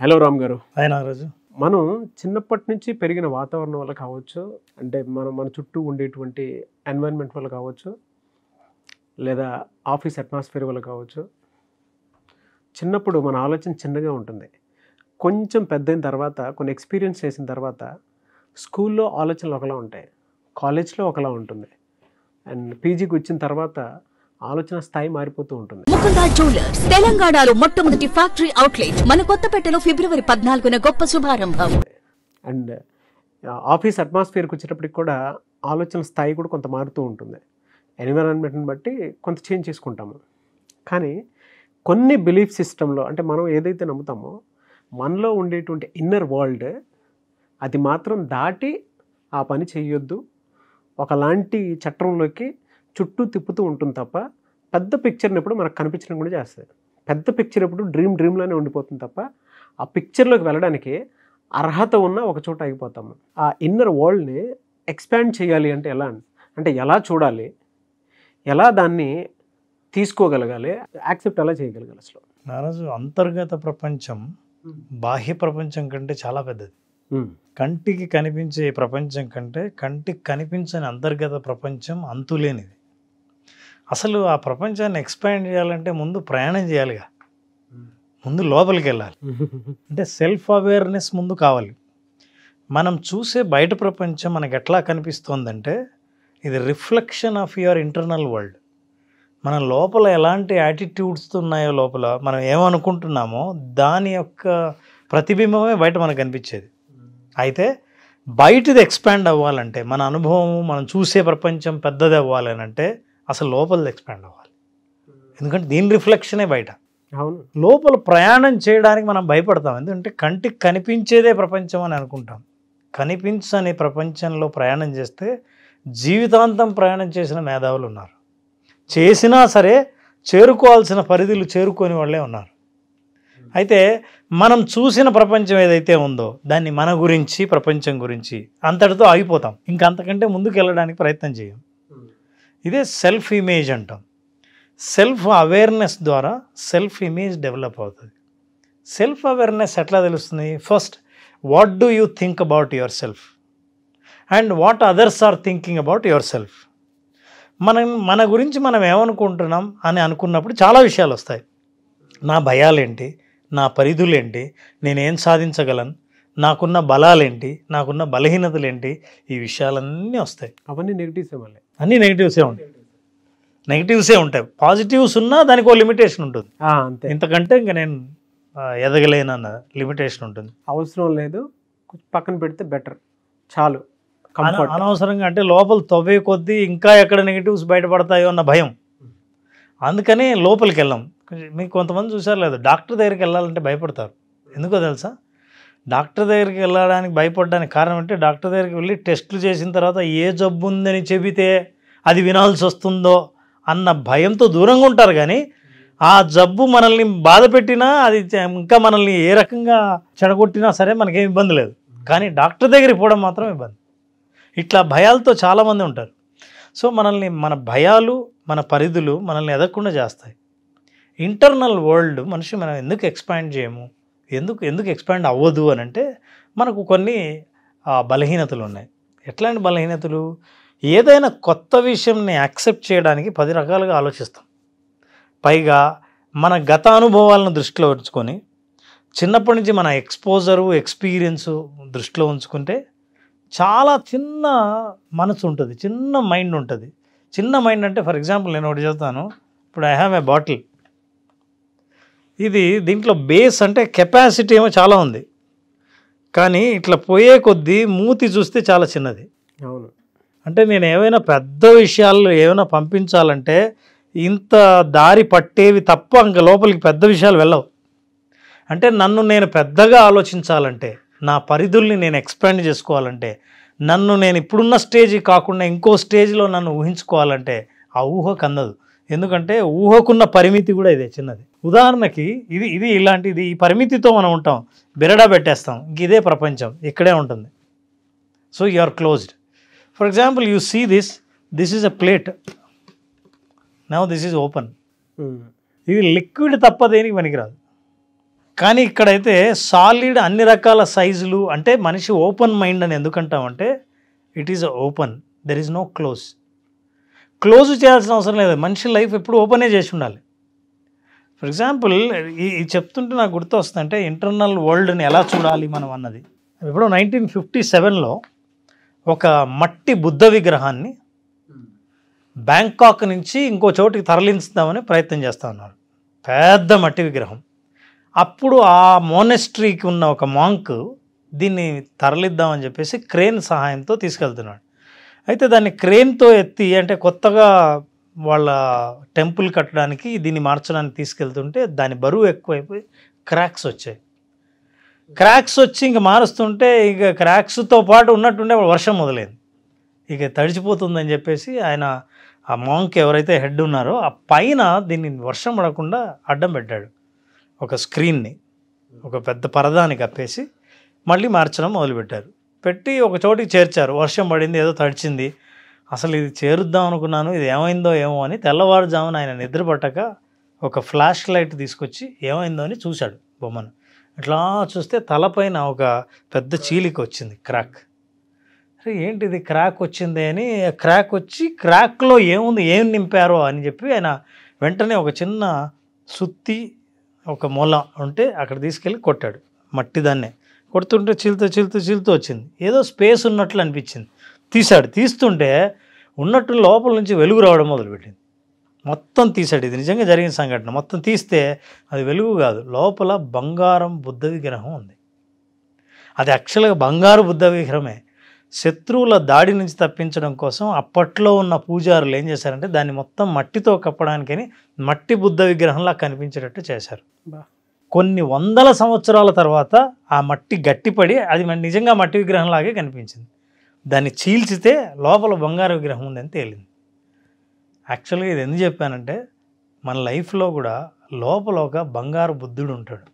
Hello Ram గారు. Hi Nagaraju. మనం చిన్నప్పటి నుంచి పెరిగిన వాతావరణం వల్ల కావచ్చు, అంటే మన చుట్టూ ఉండేటువంటి ఎన్వైరన్మెంట్ వల్ల కావచ్చు, లేదా ఆఫీస్ అట్మాస్ఫియర్ వల్ల కావచ్చు, చిన్నప్పుడు మన ఆలోచన చిన్నగా ఉంటుంది. కొంచెం పెద్దయిన తర్వాత, కొన్ని ఎక్స్పీరియన్స్ చేసిన తర్వాత స్కూల్లో ఆలోచనలు ఒకలా ఉంటాయి, కాలేజ్లో ఒకలా ఉంటుంది, అండ్ పీజీకి వచ్చిన తర్వాత ఆలోచన స్థాయి మారిపోతూ ఉంటుంది. ముకుందా జ్యువెలర్స్ తెలంగాణలో మొట్టమొదటి ఫ్యాక్టరీ అవుట్లెట్ మన కొత్తపేటలో ఫిబ్రవరి 14న గొప్ప శుభారంభం. అండ్ ఆఫీస్ అట్మాస్ఫియర్కి వచ్చేటప్పటికి కూడా ఆలోచన స్థాయి కూడా కొంత మారుతూ ఉంటుంది. ఎన్విరాన్మెంట్ని బట్టి కొంత చేంజ్ చేసుకుంటాము. కానీ కొన్ని బిలీఫ్ సిస్టంలో, అంటే మనం ఏదైతే నమ్ముతామో మనలో ఉండేటువంటి ఇన్నర్ వరల్డ్, అది మాత్రం దాటి ఆ పని చేయొద్దు, ఒకలాంటి చట్రంలోకి చుట్టూ తిప్పుతూ ఉంటుంది తప్ప పెద్ద పిక్చర్ని ఎప్పుడు మనకు కనిపించడం కూడా చేస్తుంది. పెద్ద పిక్చర్ ఎప్పుడు డ్రీమ్లోనే ఉండిపోతుంది తప్ప ఆ పిక్చర్లోకి వెళ్ళడానికి అర్హత ఉన్న ఒక చోట ఆగిపోతాము. ఆ ఇన్నర్ వరల్డ్ని ఎక్స్పాండ్ చేయాలి అంటే ఎలా, అంటే ఎలా చూడాలి, ఎలా దాన్ని తీసుకోగలగాలి, యాక్సెప్ట్ ఎలా చేయగలగాలి అసలు? నాగరాజు, అంతర్గత ప్రపంచం బాహ్య ప్రపంచం కంటే చాలా పెద్దది. కంటికి కనిపించే ప్రపంచం కంటే కంటికి కనిపించని అంతర్గత ప్రపంచం అంతులేనిది. అసలు ఆ ప్రపంచాన్ని ఎక్స్పాండ్ చేయాలంటే ముందు ప్రయాణం చేయాలిగా, ముందు లోపలికి వెళ్ళాలి. అంటే సెల్ఫ్ అవేర్నెస్ ముందు కావాలి. మనం చూసే బయట ప్రపంచం మనకు ఎట్లా కనిపిస్తోందంటే ఇది reflection of your internal world. మన లోపల ఎలాంటి యాటిట్యూడ్స్ ఉన్నాయో, లోపల మనం ఏమనుకుంటున్నామో దాని యొక్క ప్రతిబింబమే బయట మనకు కనిపించేది. అయితే బయటది ఎక్స్పాండ్ అవ్వాలంటే, మన అనుభవం, మనం చూసే ప్రపంచం పెద్దది అవ్వాలని అంటే అసలు లోపలిది ఎక్స్పాండ్ అవ్వాలి. ఎందుకంటే దీని రిఫ్లెక్షనే బయట. అవును, లోపల ప్రయాణం చేయడానికి మనం భయపడతాం. ఎందుకంటే కంటికి కనిపించేదే ప్రపంచం అని అనుకుంటాం. కనిపించని ప్రపంచంలో ప్రయాణం చేస్తే జీవితాంతం ప్రయాణం చేసిన మేధావులు ఉన్నారు. చేసినా సరే చేరుకోవాల్సిన పరిధులు చేరుకోని వాళ్ళే ఉన్నారు. అయితే మనం చూసిన ప్రపంచం ఏదైతే ఉందో దాన్ని మన గురించి, ప్రపంచం గురించి అంతటితో ఆగిపోతాం. ఇంకా అంతకంటే ముందుకు వెళ్ళడానికి ప్రయత్నం చేయం. ఇదే సెల్ఫ్ ఇమేజ్ అంటాం. సెల్ఫ్ అవేర్నెస్ ద్వారా సెల్ఫ్ ఇమేజ్ డెవలప్ అవుతుంది. సెల్ఫ్ అవేర్నెస్ ఎట్లా తెలుస్తుంది? First, what do you think about yourself and what others are thinking about yourself. మన గురించి మనం ఏమనుకుంటున్నాం అని అనుకున్నప్పుడు చాలా విషయాలు వస్తాయి. నా భయాలేంటి, నా పరిధులేంటి, నేనేం సాధించగలను, నాకున్న బలాలేంటి, నాకున్న బలహీనతలేంటి, ఈ విషయాలన్నీ వస్తాయి. అవన్నీ నెగిటివ్సే, మళ్ళీ అన్నీ నెగిటివ్సే ఉంటాయి. నెగిటివ్సే ఉంటాయి. పాజిటివ్స్ ఉన్నా దానికి ఒక లిమిటేషన్ ఉంటుంది. అంతే, ఇంతకంటే ఇంకా నేను ఎదగలేనన్న లిమిటేషన్ ఉంటుంది. అవసరం లేదు, పక్కన పెడితే బెటర్, చాలు. అనవసరంగా అంటే లోపల తవ్వే కొద్దీ ఇంకా ఎక్కడ నెగిటివ్స్ బయటపడతాయో అన్న భయం. అందుకని లోపలికి వెళ్ళాం. మీకు కొంతమంది చూసారు లేదు, డాక్టర్ దగ్గరికి వెళ్ళాలంటే భయపడతారు. ఎందుకో తెలుసా? డాక్టర్ దగ్గరికి వెళ్ళడానికి భయపడడానికి కారణం అంటే, డాక్టర్ దగ్గరికి వెళ్ళి టెస్టులు చేసిన తర్వాత ఏ జబ్బు ఉందని చెబితే అది వినాల్సి వస్తుందో అన్న భయంతో దూరంగా ఉంటారు. కానీ ఆ జబ్బు మనల్ని బాధ పెట్టినా, అది ఇంకా మనల్ని ఏ రకంగా చెడగొట్టినా సరే మనకేం ఇబ్బంది లేదు. కానీ డాక్టర్ దగ్గరికి పోవడం మాత్రం ఇబ్బంది. ఇట్లా భయాలతో చాలామంది ఉంటారు. సో మన భయాలు, మన పరిధులు మనల్ని ఎదగకుండా చేస్తాయి. ఇంటర్నల్ వరల్డ్ మనిషి మనం ఎందుకు ఎక్స్పాండ్ చేయము, ఎందుకు ఎక్స్పాండ్ అవ్వదు అని అంటే, మనకు కొన్ని బలహీనతలు ఉన్నాయి. ఎట్లాంటి బలహీనతలు? ఏదైనా కొత్త విషయంని యాక్సెప్ట్ చేయడానికి 10 రకాలుగా ఆలోచిస్తాం. పైగా మన గత అనుభవాలను దృష్టిలో ఉంచుకొని, చిన్నప్పటి నుంచి మన ఎక్స్పీరియన్సు దృష్టిలో ఉంచుకుంటే చాలా చిన్న మనసు ఉంటుంది, చిన్న మైండ్ ఉంటుంది. చిన్న మైండ్ అంటే, ఫర్ ఎగ్జాంపుల్ నేను ఒకటి చెప్తాను. ఇప్పుడు ఐ హ్యావ్ ఏ బాటిల్. దీంట్లో బేస్ అంటే కెపాసిటీ ఏమో చాలా ఉంది, కానీ ఇట్లా పోయే కొద్దీ మూతి చూస్తే చాలా చిన్నది. అవును, అంటే నేను ఏమైనా పెద్ద విషయాల్లో ఏమైనా పంపించాలంటే ఇంత దారి పట్టేవి తప్ప ఇంకా లోపలికి పెద్ద విషయాలు వెళ్ళవు. అంటే నన్ను నేను పెద్దగా ఆలోచించాలంటే, నా పరిధుల్ని నేను ఎక్స్పాండ్ చేసుకోవాలంటే, నన్ను నేను ఇప్పుడున్న స్టేజ్ కాకుండా ఇంకో స్టేజ్లో నన్ను ఊహించుకోవాలంటే ఆ ఊహకు అందదు. ఎందుకంటే ఊహకున్న పరిమితి కూడా ఇదే, చిన్నది. ఉదాహరణకి ఇది ఇలాంటిది, ఈ పరిమితితో మనం ఉంటాం, బిరడా పెట్టేస్తాం, ఇదే ప్రపంచం ఇక్కడే ఉంటుంది. So you are closed. For example, you see this is a plate, now this is open. ఇది లిక్విడ్ తప్ప దేనికి పనికిరాదు. కానీ ఇక్కడైతే సాలిడ్ అన్ని రకాల సైజులు, అంటే మనిషి ఓపెన్ మైండ్ అని ఎందుకంటామంటే it is open, there is no close చేయాల్సిన అవసరం లేదు. మనిషి లైఫ్ ఎప్పుడు ఓపెనే చేసి ఉండాలి. ఫర్ ఎగ్జాంపుల్ ఈ చెప్తుంటే నాకు గుర్తు వస్తుందంటే ఇంటర్నల్ వరల్డ్ని ఎలా చూడాలి మనం అన్నది. ఇప్పుడు 1957లో ఒక మట్టి బుద్ధ విగ్రహాన్ని బ్యాంకాక్ నుంచి ఇంకో చోటికి తరలించుదామని ప్రయత్నం చేస్తూ ఉన్నారు. పెద్ద మట్టి విగ్రహం. అప్పుడు ఆ మోనెస్ట్రీకి ఉన్న ఒక మాంక్ దీన్ని తరలిద్దామని చెప్పేసి క్రేన్ సహాయంతో తీసుకెళ్తున్నాడు. అయితే దాన్ని క్రేన్తో ఎత్తి, అంటే కొత్తగా వాళ్ళ టెంపుల్ కట్టడానికి దీన్ని మార్చడానికి తీసుకెళ్తుంటే దాని బరువు ఎక్కువైపోయి క్రాక్స్ వచ్చాయి. క్రాక్స్ వచ్చి ఇంక మారుస్తుంటే ఇక క్రాక్స్తో పాటు ఉన్నట్టుండే వర్షం మొదలైంది. ఇక తడిచిపోతుందని చెప్పేసి ఆయన ఆ మాంక్ ఎవరైతే హెడ్ ఉన్నారో ఆ పైన దీన్ని వర్షం పడకుండా అడ్డం పెట్టాడు. ఒక స్క్రీన్ని, ఒక పెద్ద పరదాని కప్పేసి మళ్ళీ మార్చడం మొదలుపెట్టారు. పెట్టి ఒక చోటికి చేర్చారు. వర్షం పడింది, ఏదో తడిచింది. అసలు ఇది చేరుద్దాం అనుకున్నాను, ఇది ఏమైందో ఏమో అని తెల్లవారుజామున ఆయన నిద్ర పట్టక ఒక ఫ్లాష్ లైట్ తీసుకొచ్చి ఏమైందో అని చూశాడు బొమ్మను. ఇట్లా చూస్తే తలపైన ఒక పెద్ద చీలిక వచ్చింది, క్రాక్. అరే ఏంటిది క్రాక్ వచ్చింది అని, క్రాక్ వచ్చి క్రాక్లో ఏముంది, ఏం నింపారో అని చెప్పి ఆయన వెంటనే ఒక చిన్న సుత్తి, ఒక మొల ఉంటే అక్కడ తీసుకెళ్ళి కొట్టాడు. మట్టి దాన్నే కొడుతుంటే చీలుతూ వచ్చింది. ఏదో స్పేస్ ఉన్నట్లు అనిపించింది. తీశాడు. తీస్తుంటే ఉన్నట్టు లోపల నుంచి వెలుగు రావడం మొదలుపెట్టింది. మొత్తం తీశాడు. ఇది నిజంగా జరిగిన సంఘటన. మొత్తం తీస్తే అది వెలుగు కాదు, లోపల బంగారం బుద్ధ విగ్రహం ఉంది. అది యాక్చువల్గా బంగారు బుద్ధ విగ్రహమే. శత్రువుల దాడి నుంచి తప్పించడం కోసం అప్పట్లో ఉన్న పూజారులు ఏం చేశారంటే దాన్ని మొత్తం మట్టితో కప్పడానికని మట్టి బుద్ధ విగ్రహంలా కనిపించేటట్టు చేశారు. కొన్ని వందల సంవత్సరాల తర్వాత ఆ మట్టి గట్టిపడి అది నిజంగా మట్టి విగ్రహంలాగే కనిపించింది. దాన్ని చీల్చితే లోపల బంగారు విగ్రహం ఉందని తేలింది. యాక్చువల్గా ఇది ఎందుకు చెప్పానంటే మన లైఫ్లో కూడా లోపల ఒక బంగారు బుద్ధుడు ఉంటాడు.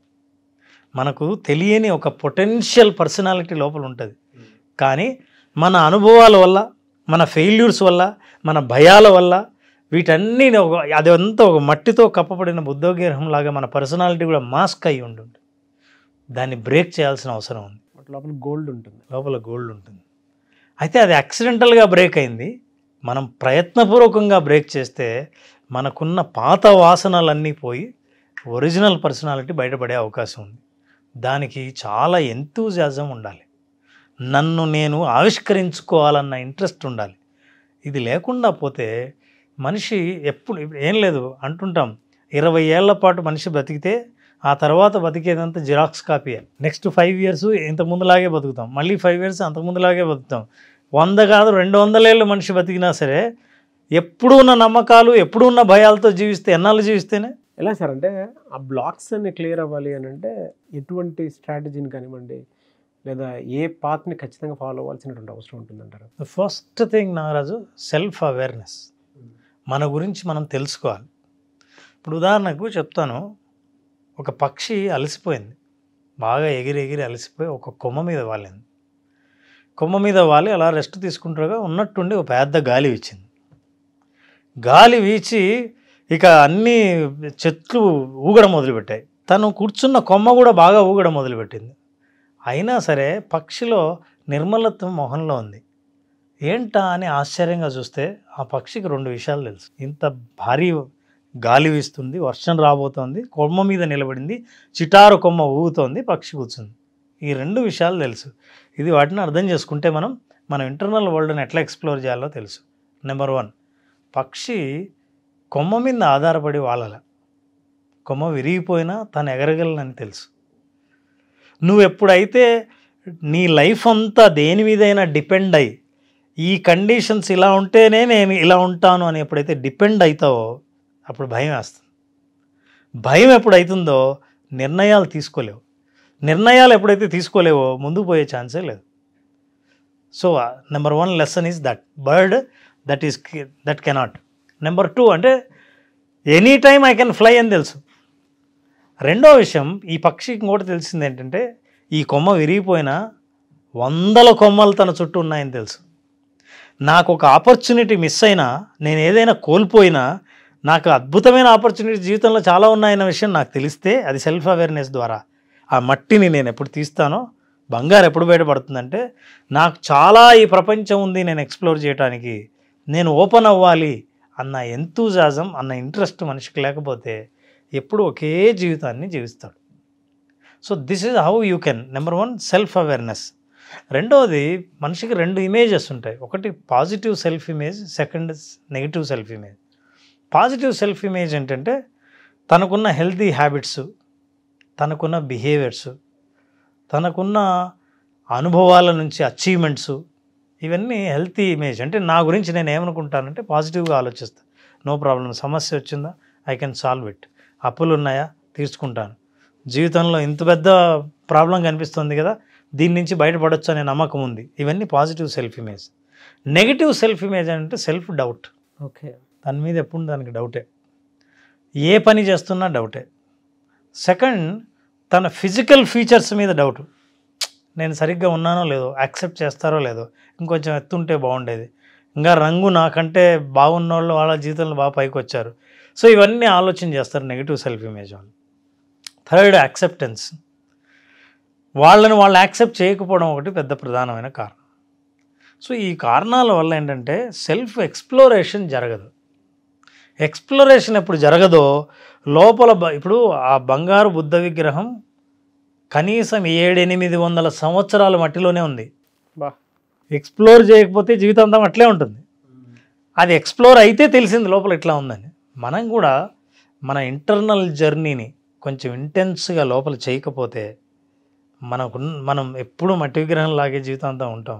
మనకు తెలియని ఒక పొటెన్షియల్ పర్సనాలిటీ లోపల ఉంటుంది. కానీ మన అనుభవాల వల్ల, మన ఫెయిల్యూర్స్ వల్ల, మన భయాల వల్ల వీటన్నీ అదంతా ఒక మట్టితో కప్పబడిన బుద్ధ విగ్రహం లాగా మన పర్సనాలిటీ కూడా మాస్క్ అయ్యి ఉంటుంది. దాన్ని బ్రేక్ చేయాల్సిన అవసరం ఉంది. లోపల గోల్డ్ ఉంటుంది. అయితే అది యాక్సిడెంటల్గా బ్రేక్ అయింది. మనం ప్రయత్నపూర్వకంగా బ్రేక్ చేస్తే మనకున్న పాత వాసనలన్నీ పోయి ఒరిజినల్ పర్సనాలిటీ బయటపడే అవకాశం ఉంది. దానికి చాలా ఎంతూజియాజం ఉండాలి. నన్ను నేను ఆవిష్కరించుకోవాలన్న ఇంట్రెస్ట్ ఉండాలి. ఇది లేకుండా పోతే మనిషి ఎప్పుడు ఏం లేదు అంటుంటాం, 20 ఏళ్ల పాటు మనిషి బతికితే ఆ తర్వాత బతికేదంతా జిరాక్స్ కాపీయే. నెక్స్ట్ 5 years ఇంతకుముందులాగే బతుకుతాం, మళ్ళీ 5 years అంతకుముందులాగే బతుకుతాం. 100 కాదు 200 ఏళ్ళు మనిషి బతికినా సరే ఎప్పుడు ఉన్న నమ్మకాలు, ఎప్పుడు ఉన్న భయాలతో జీవిస్తే ఎన్నాళ్ళు జీవిస్తేనే ఎలా సార్? అంటే ఆ బ్లాక్స్ అన్ని క్లియర్ అవ్వాలి అని అంటే ఎటువంటి స్ట్రాటజీని కానివ్వండి, లేదా ఏ పాత్ని ఖచ్చితంగా ఫాలో అవ్వాల్సినటువంటి అవసరం ఉంటుందంటారు? First thing Nagaraju, self awareness. మన గురించి మనం తెలుసుకోవాలి. ఇప్పుడు ఉదాహరణకు చెప్తాను, ఒక పక్షి అలసిపోయింది, బాగా ఎగిరి అలసిపోయి ఒక కొమ్మ మీద వాలింది. కొమ్మ మీద వాలి అలా రెస్ట్ తీసుకుంటారుగా ఉన్నట్టుండి ఒక పెద్ద గాలి వీచింది. గాలి వీచి ఇక అన్ని చెట్లు ఊగడం మొదలుపెట్టాయి. తను కూర్చున్న కొమ్మ కూడా బాగా ఊగడం మొదలుపెట్టింది. అయినా సరే పక్షిలో నిర్మలత్వం మొహంలో ఉంది. ఏంటా అని ఆశ్చర్యంగా చూస్తే ఆ పక్షికి 2 విషయాలు తెలుసు. ఇంత భారీ గాలి వీస్తుంది, వర్షం రాబోతోంది, కొమ్మ మీద నిలబడింది, చిటారు కొమ్మ ఊగుతోంది, పక్షి కూర్చుంది. ఈ 2 విషయాలు తెలుసు. ఇది వాటిని అర్థం చేసుకుంటే మనం ఇంటర్నల్ వరల్డ్ని ఎట్లా ఎక్స్ప్లోర్ చేయాలో తెలుసు. నెంబర్ 1, పక్షి కొమ్మ మీద ఆధారపడి వాళ్ళ కొమ్మ విరిగిపోయినా తను ఎగరగలనని తెలుసు. నువ్వు ఎప్పుడైతే నీ లైఫ్ అంతా దేని మీదైనా డిపెండ్ అయ్యి ఈ కండిషన్స్ ఇలా ఉంటేనే నేను ఇలా ఉంటాను అని ఎప్పుడైతే డిపెండ్ అవుతావో అప్పుడు భయం వేస్తుంది. భయం ఎప్పుడైతుందో నిర్ణయాలు తీసుకోలేవు. నిర్ణయాలు ఎప్పుడైతే తీసుకోలేవో ముందుకు పోయే ఛాన్సే లేదు. So number 1 lesson is that bird that cannot. Number 2 అంటే any time I can fly అని తెలుసు. రెండో విషయం, ఈ పక్షికి ఇంకోటి తెలిసింది ఏంటంటే ఈ కొమ్మ విరిగిపోయినా 100 కొమ్మలు తన చుట్టూ ఉన్నాయని తెలుసు. నాకు ఒక ఆపర్చునిటీ మిస్ అయినా, నేను ఏదైనా కోల్పోయినా నాకు అద్భుతమైన ఆపర్చునిటీ జీవితంలో చాలా ఉన్నాయన్న విషయం నాకు తెలిస్తే అది సెల్ఫ్ అవేర్నెస్ ద్వారా ఆ మట్టిని నేను ఎప్పుడు తీస్తానో బంగారు ఎప్పుడు బయటపడుతుందంటే నాకు చాలా ఈ ప్రపంచం ఉంది నేను ఎక్స్ప్లోర్ చేయడానికి, నేను ఓపెన్ అవ్వాలి అన్న ఎంతూజాజం అన్న ఇంట్రెస్ట్ మనిషికి లేకపోతే ఎప్పుడు ఒకే జీవితాన్ని జీవిస్తాడు. So this is how you can number 1 self awareness. రెండవది మనిషికి 2 ఇమేజెస్ ఉంటాయి. ఒకటి positive self image, second negative self image. Positive self image ఏంటంటే తనకున్న హెల్తీ హ్యాబిట్స్, తనకున్న బిహేవియర్స్, తనకున్న అనుభవాల నుంచి అచీవ్మెంట్స్, ఇవన్నీ హెల్తీ ఇమేజ్. అంటే నా గురించి నేను ఏమనుకుంటానంటే పాజిటివ్గా ఆలోచిస్తాను. నో ప్రాబ్లం, సమస్య వచ్చిందా ఐ కెన్ సాల్వ్ ఇట్, అప్పులు ఉన్నాయా తీర్చుకుంటాను, జీవితంలో ఇంత పెద్ద ప్రాబ్లం కనిపిస్తుంది కదా దీని నుంచి బయటపడొచ్చు అనే నమ్మకం ఉంది. ఇవన్నీ positive self image. Negative self image అంటే సెల్ఫ్ డౌట్. ఓకే, తన మీద ఎప్పుడు దానికి డౌటే, ఏ పని చేస్తున్నా డౌటే. సెకండ్, తన ఫిజికల్ ఫీచర్స్ మీద డౌట్, నేను సరిగ్గా ఉన్నానో లేదో, యాక్సెప్ట్ చేస్తారో లేదో, ఇంకొంచెం ఎత్తుంటే బాగుండేది, ఇంకా రంగు నాకంటే బాగున్న వాళ్ళు వాళ్ళ జీవితంలో బాగా పైకి వచ్చారు. సో ఇవన్నీ ఆలోచన చేస్తారు నెగిటివ్ సెల్ఫ్ ఇమేజ్ వాళ్ళు. Third, acceptance. వాళ్ళని వాళ్ళు యాక్సెప్ట్ చేయకపోవడం ఒకటి పెద్ద ప్రధానమైన కారణం. సో ఈ కారణాల వల్ల ఏంటంటే సెల్ఫ్ ఎక్స్ప్లోరేషన్ జరగదు. ఎక్స్ప్లోరేషన్ ఎప్పుడు జరగదో లోపల ఇప్పుడు ఆ బంగారు బుద్ధ విగ్రహం కనీసం 700-800 సంవత్సరాల మట్టిలోనే ఉంది. ఎక్స్ప్లోర్ చేయకపోతే జీవితాంతం అట్లే ఉంటుంది. అది ఎక్స్ప్లోర్ అయితే తెలిసింది లోపల ఎట్లా ఉందని. మనం కూడా మన ఇంటర్నల్ జర్నీని కొంచెం ఇంటెన్స్గా లోపల చేయకపోతే మనం ఎప్పుడు మట్టి విగ్రహం లాగే జీవితాంతం ఉంటాం.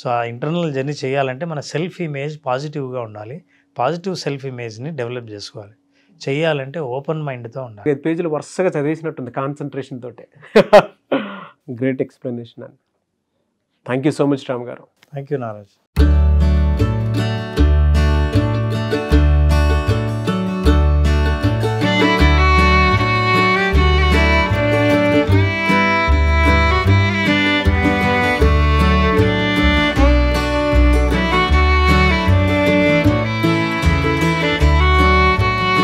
సో ఆ ఇంటర్నల్ జర్నీ చేయాలంటే మన సెల్ఫ్ ఇమేజ్ పాజిటివ్గా ఉండాలి. పాజిటివ్ సెల్ఫ్ ఇమేజ్ని డెవలప్ చేసుకోవాలి. చేయాలంటే ఓపెన్ మైండ్తో ఉండాలి. 5 పేజీలు వరుసగా చదివేసినట్టుంది కాన్సన్ట్రేషన్ తోటే. గ్రేట్ ఎక్స్ప్లెనేషన్ అండి. Thank you so much Ram garu. Thank you Naraj.